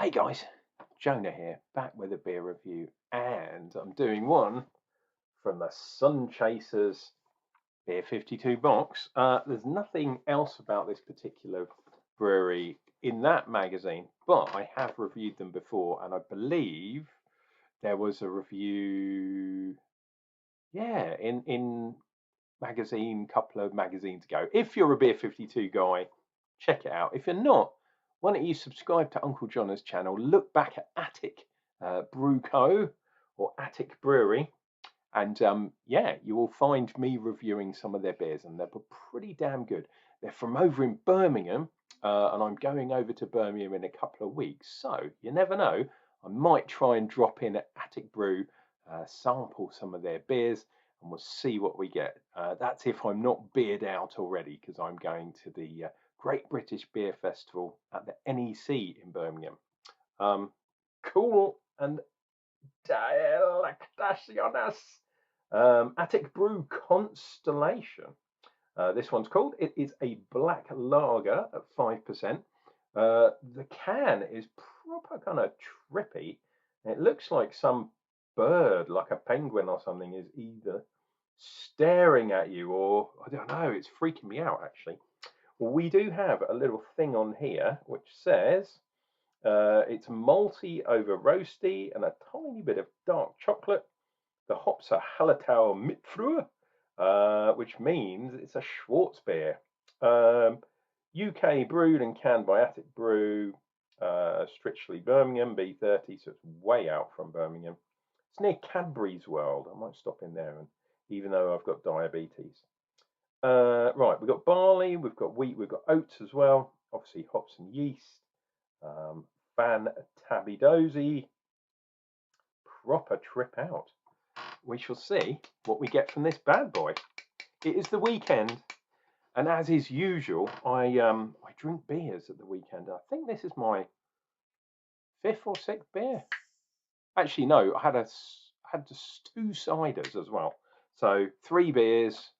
Hey guys, Jonah here, back with a beer review, and I'm doing one from the Sun Chasers Beer 52 box. There's nothing else about this particular brewery in that magazine, but I have reviewed them before, and I believe there was a review, yeah, in magazine, couple of magazines ago. If you're a Beer 52 guy, check it out. If you're not, why don't you subscribe to Unclejona's channel, look back at Attic Brew Co. or Attic Brewery, and yeah, you will find me reviewing some of their beers, and they're pretty damn good. They're from over in Birmingham, and I'm going over to Birmingham in a couple of weeks, so you never know, I might try and drop in at Attic Brew, sample some of their beers, and we'll see what we get. That's if I'm not beered out already, because I'm going to the Great British Beer Festival at the NEC in Birmingham. Cool and delectaciones. Attic Brew Constellation. This one's called. It is a black lager at 5%. The can is proper kind of trippy. It looks like some bird, like a penguin or something, is either staring at you or, I don't know, it's freaking me out actually. Well, we do have a little thing on here which says it's malty over roasty and a tiny bit of dark chocolate. The hops are Hallertau Mitfruhe, which means it's a schwarzbier. UK brewed and canned by Attic Brew, Stritchley, Birmingham, B30, so it's way out from Birmingham. It's near Cadbury's World. I might stop in there, and even though I've got diabetes. Right, we've got barley, we've got wheat, we've got oats as well. Obviously, hops and yeast. Fantabidosi. Proper trip out. We shall see what we get from this bad boy. It is the weekend, and as is usual, I drink beers at the weekend. I think this is my 5th or 6th beer. Actually, no, I had just 2 ciders as well. So 3 beers,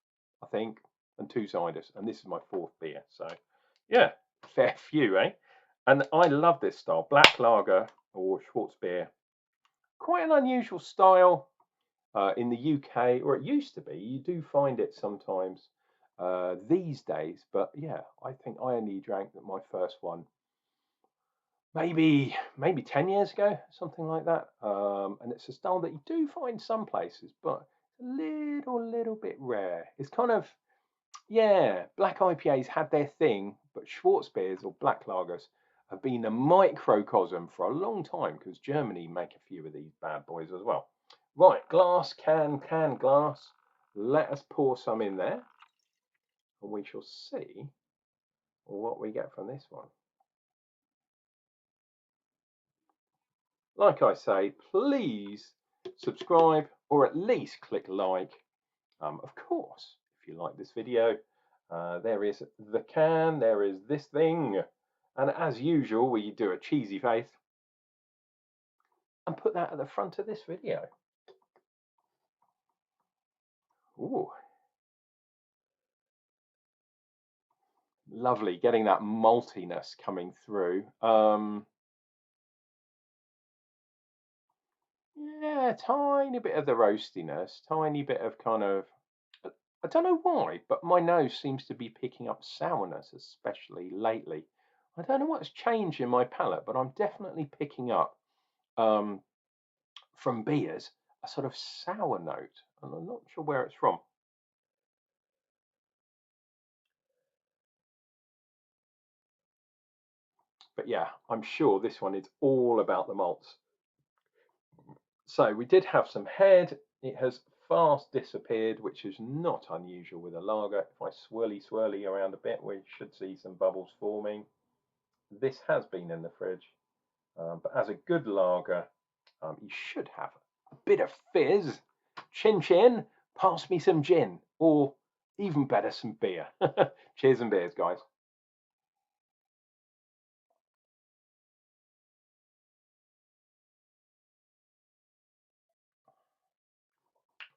I think, and 2 ciders, and this is my 4th beer. So yeah, fair few, eh? And I love this style, black lager or Schwarzbier. Quite an unusual style. In the UK, or it used to be. You do find it sometimes these days, but yeah, I think I only drank my first one maybe 10 years ago, something like that. And it's a style that you do find some places, but a little bit rare. It's kind of, yeah, black IPAs had their thing, but Schwarzbiers or black lagers have been a microcosm for a long time, because Germany make a few of these bad boys as well. Right, glass, can, glass. Let us pour some in there, and we shall see what we get from this one. Like I say, please subscribe, or at least click like. Of course, if you like this video, there is the can, there is this thing, and as usual, we do a cheesy face and put that at the front of this video. Ooh. Lovely, getting that maltiness coming through. Yeah, tiny bit of the roastiness, tiny bit of kind of, I don't know why, but my nose seems to be picking up sourness, especially lately. I don't know what's changed in my palate, but I'm definitely picking up from beers a sort of sour note, and I'm not sure where it's from. But yeah, I'm sure this one is all about the malts. So we did have some head. It has fast disappeared, which is not unusual with a lager. If I swirly around a bit, we should see some bubbles forming. This has been in the fridge, but as a good lager, you should have a bit of fizz. Chin chin, pass me some gin, or even better, some beer. Cheers and beers, guys.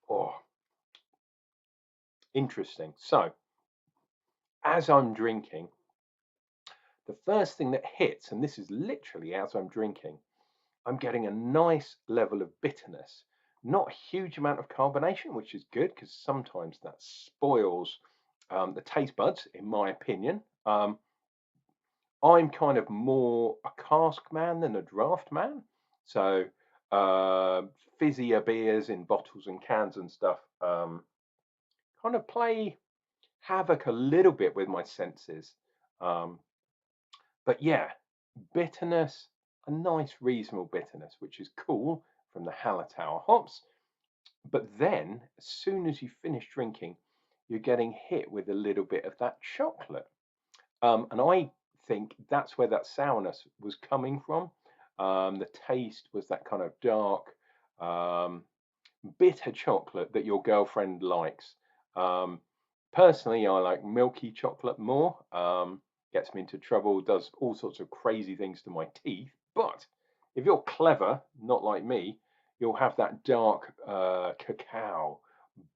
Oh, interesting. So, as I'm drinking, the first thing that hits, and this is literally as I'm drinking, I'm getting a nice level of bitterness. Not a huge amount of carbonation, which is good because sometimes that spoils the taste buds, in my opinion. I'm kind of more a cask man than a draft man. So fizzier beers in bottles and cans and stuff kind of play havoc a little bit with my senses. Um, but yeah, bitterness, a nice reasonable bitterness, which is cool from the Hallertauer hops. But then, as soon as you finish drinking, you're getting hit with a little bit of that chocolate. And I think that's where that sourness was coming from. The taste was that kind of dark, um, bitter chocolate that your girlfriend likes. Um, Personally, I like milky chocolate more. Gets me into trouble, does all sorts of crazy things to my teeth. But if you're clever, not like me, you'll have that dark cacao,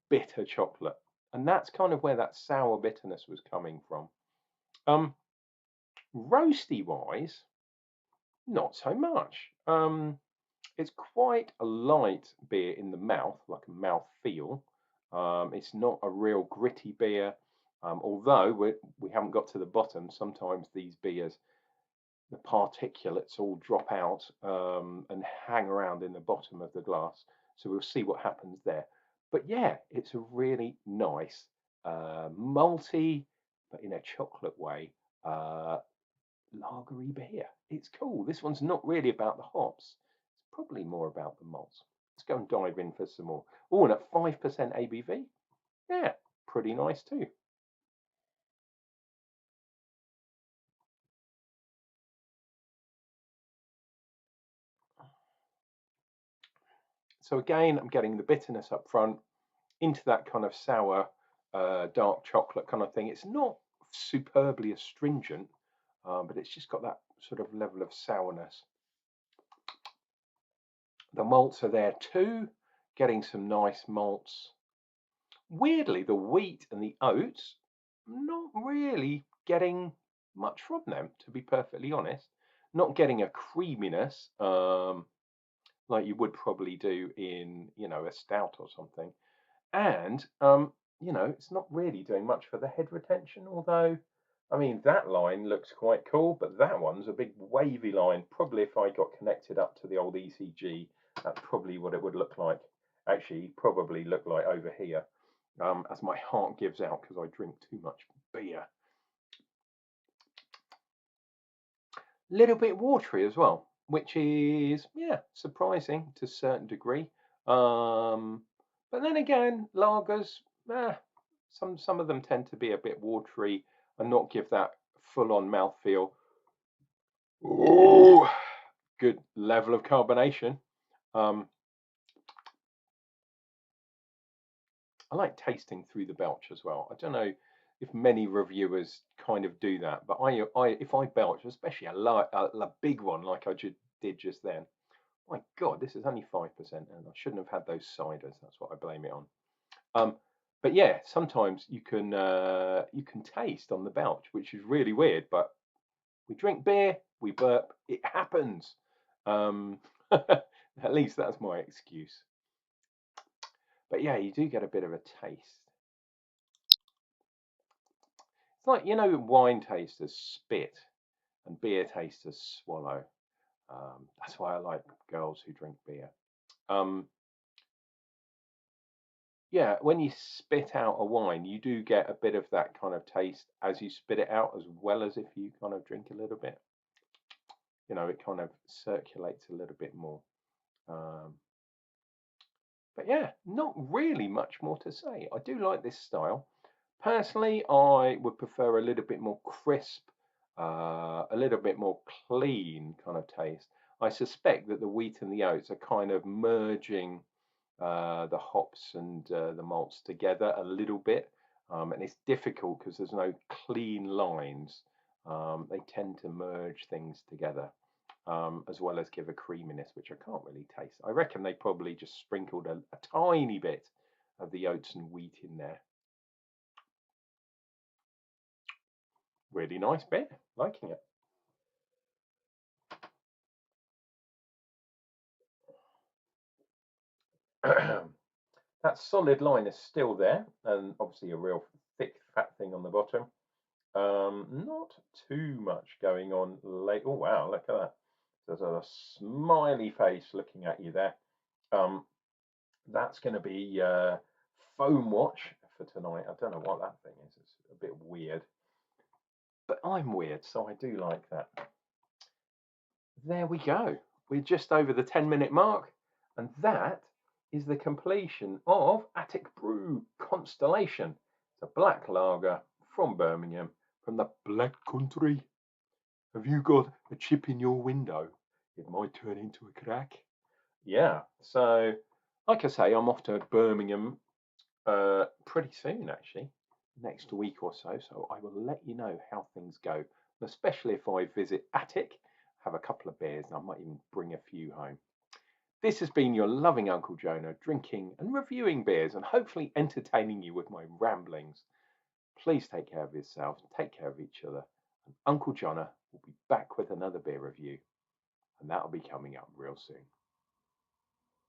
bitter chocolate. And that's kind of where that sour bitterness was coming from. Roasty wise, not so much. It's quite a light beer in the mouth, like a mouth feel. It's not a real gritty beer, although we haven't got to the bottom. Sometimes these beers, the particulates all drop out and hang around in the bottom of the glass. So we'll see what happens there. But yeah, it's a really nice, malty, but in a chocolate way, lagery beer. It's cool. This one's not really about the hops. It's probably more about the malts. Let's go and dive in for some more. Oh, and at 5% ABV, yeah, pretty nice too. So again, I'm getting the bitterness up front into that kind of sour, dark chocolate kind of thing. It's not superbly astringent, but it's just got that sort of level of sourness. The malts are there too, getting some nice malts. Weirdly, the wheat and the oats, not really getting much from them, to be perfectly honest. Not getting a creaminess like you would probably do in, a stout or something. And, it's not really doing much for the head retention, although, I mean, that line looks quite cool, but that one's a big wavy line. Probably if I got connected up to the old ECG, that's probably what it would look like. Actually, probably look like over here, as my heart gives out because I drink too much beer. Little bit watery as well, which is, yeah, surprising to a certain degree. But then again, lagers, some of them tend to be a bit watery and not give that full-on mouthfeel. Oh, good level of carbonation. Um, I like tasting through the belch as well. I don't know if many reviewers kind of do that, but if I belch, especially a big one like I did just then, my God, this is only 5%, and I shouldn't have had those ciders. That's what I blame it on. But yeah, sometimes you can taste on the belch, which is really weird. But we drink beer, we burp, it happens. At least that's my excuse. But yeah, you do get a bit of a taste. It's like, wine tasters spit and beer tasters swallow. That's why I like girls who drink beer. Yeah, when you spit out a wine, you do get a bit of that kind of taste as you spit it out, as well as if you kind of drink a little bit. It kind of circulates a little bit more. Um, but yeah, not really much more to say. I do like this style. Personally, I would prefer a little bit more crisp, a little bit more clean kind of taste. I suspect that the wheat and the oats are kind of merging the hops and the malts together a little bit. And it's difficult because there's no clean lines. They tend to merge things together, as well as give a creaminess, which I can't really taste. I reckon they probably just sprinkled a tiny bit of the oats and wheat in there. Really nice bit, liking it. That solid line is still there, and obviously a real thick fat thing on the bottom. Not too much going on late. Oh wow, look at that. There's a smiley face looking at you there. That's going to be foam watch for tonight. I don't know what that thing is. It's a bit weird, but I'm weird, so I do like that. There we go. We're just over the 10-minute mark, and that is the completion of Attic Brew Constellation. It's a black lager from Birmingham, from the Black Country. Have you got a chip in your window? It might turn into a crack. Yeah, so like I say, I'm off to Birmingham pretty soon, actually, next week or so. So I will let you know how things go, especially if I visit Attic, have a couple of beers, and I might even bring a few home. This has been your loving Uncle Jonah, drinking and reviewing beers and hopefully entertaining you with my ramblings. Please take care of yourself, take care of each other, and Uncle Jonah will be back with another beer review, and that'll be coming up real soon.